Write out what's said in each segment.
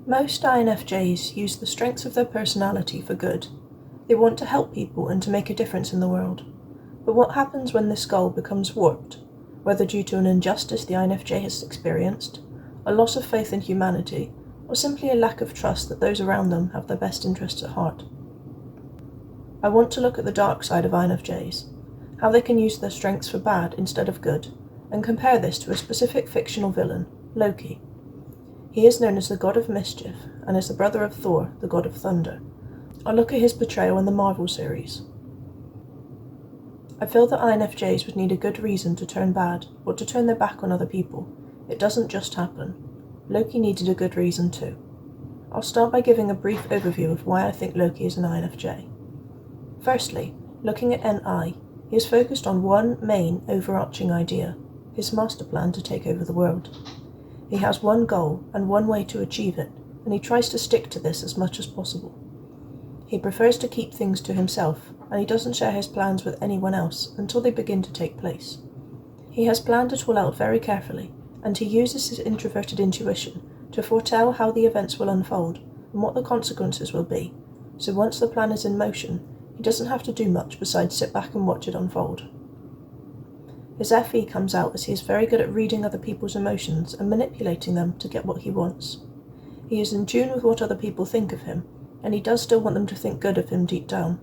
Most INFJs use the strengths of their personality for good. They want to help people and to make a difference in the world. But what happens when this goal becomes warped, whether due to an injustice the INFJ has experienced, a loss of faith in humanity, or simply a lack of trust that those around them have their best interests at heart? I want to look at the dark side of INFJs, how they can use their strengths for bad instead of good, and compare this to a specific fictional villain, Loki. He is known as the god of mischief, and is the brother of Thor, the god of thunder. I'll look at his betrayal in the Marvel series. I feel that INFJs would need a good reason to turn bad, or to turn their back on other people. It doesn't just happen. Loki needed a good reason too. I'll start by giving a brief overview of why I think Loki is an INFJ. Firstly, looking at NI, he is focused on one main overarching idea, his master plan to take over the world. He has one goal and one way to achieve it, and he tries to stick to this as much as possible. He prefers to keep things to himself, and he doesn't share his plans with anyone else until they begin to take place. He has planned it all out very carefully, and he uses his introverted intuition to foretell how the events will unfold and what the consequences will be, so once the plan is in motion, he doesn't have to do much besides sit back and watch it unfold. His FE comes out as he is very good at reading other people's emotions and manipulating them to get what he wants. He is in tune with what other people think of him, and he does still want them to think good of him deep down.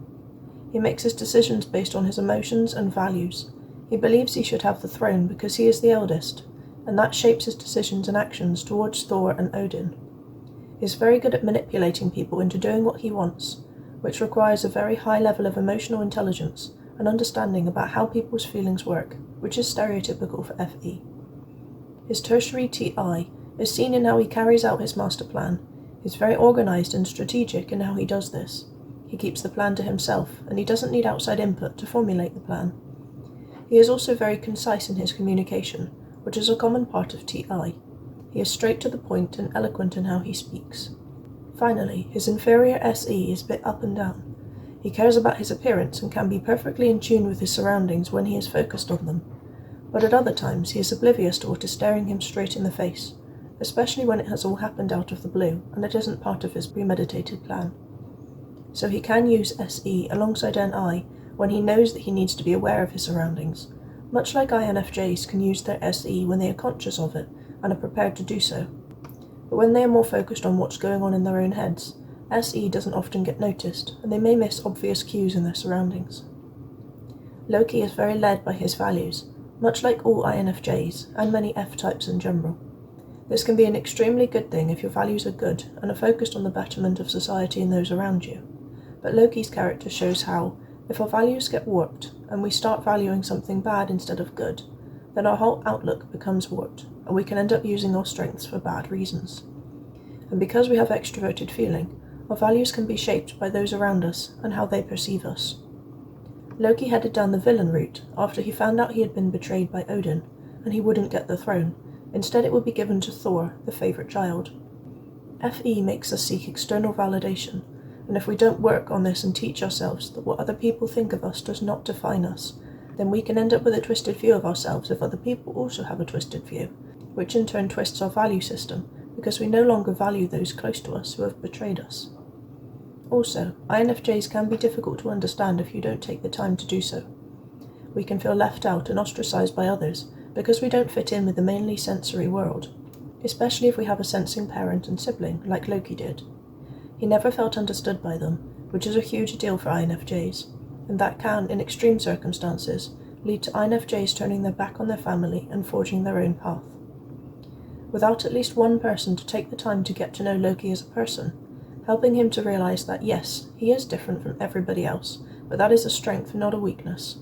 He makes his decisions based on his emotions and values. He believes he should have the throne because he is the eldest, and that shapes his decisions and actions towards Thor and Odin. He is very good at manipulating people into doing what he wants, which requires a very high level of emotional intelligence and understanding about how people's feelings work, which is stereotypical for FE. His tertiary TI is seen in how he carries out his master plan. He's very organised and strategic in how he does this. He keeps the plan to himself, and he doesn't need outside input to formulate the plan. He is also very concise in his communication, which is a common part of TI. He is straight to the point and eloquent in how he speaks. Finally, his inferior SE is a bit up and down. He cares about his appearance and can be perfectly in tune with his surroundings when he is focused on them, but at other times he is oblivious to what is staring him straight in the face, especially when it has all happened out of the blue and it isn't part of his premeditated plan. So he can use SE alongside NI when he knows that he needs to be aware of his surroundings, much like INFJs can use their SE when they are conscious of it and are prepared to do so. But when they are more focused on what's going on in their own heads, SE doesn't often get noticed, and they may miss obvious cues in their surroundings. Loki is very led by his values, much like all INFJs and many F-types in general. This can be an extremely good thing if your values are good and are focused on the betterment of society and those around you. But Loki's character shows how, if our values get warped and we start valuing something bad instead of good, then our whole outlook becomes warped, and we can end up using our strengths for bad reasons. And because we have extroverted feeling, our values can be shaped by those around us and how they perceive us. Loki headed down the villain route after he found out he had been betrayed by Odin, and he wouldn't get the throne. Instead it would be given to Thor, the favourite child. FE makes us seek external validation, and if we don't work on this and teach ourselves that what other people think of us does not define us, then we can end up with a twisted view of ourselves if other people also have a twisted view, which in turn twists our value system, because we no longer value those close to us who have betrayed us. Also, INFJs can be difficult to understand if you don't take the time to do so. We can feel left out and ostracised by others because we don't fit in with the mainly sensory world, especially if we have a sensing parent and sibling like Loki did. He never felt understood by them, which is a huge deal for INFJs, and that can, in extreme circumstances, lead to INFJs turning their back on their family and forging their own path. Without at least one person to take the time to get to know Loki as a person, helping him to realise that yes, he is different from everybody else, but that is a strength, not a weakness,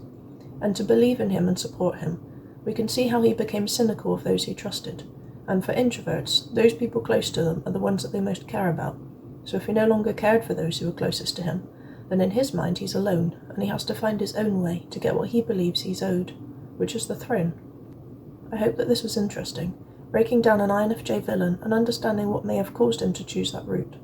and to believe in him and support him, we can see how he became cynical of those he trusted, and for introverts, those people close to them are the ones that they most care about, so if he no longer cared for those who were closest to him, then in his mind he's alone, and he has to find his own way to get what he believes he's owed, which is the throne. I hope that this was interesting, breaking down an INFJ villain and understanding what may have caused him to choose that route.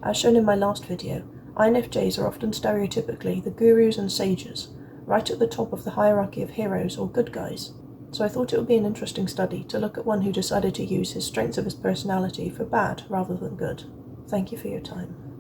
As shown in my last video, INFJs are often stereotypically the gurus and sages, right at the top of the hierarchy of heroes or good guys. so I thought it would be an interesting study to look at one who decided to use his strengths of his personality for bad rather than good. Thank you for your time.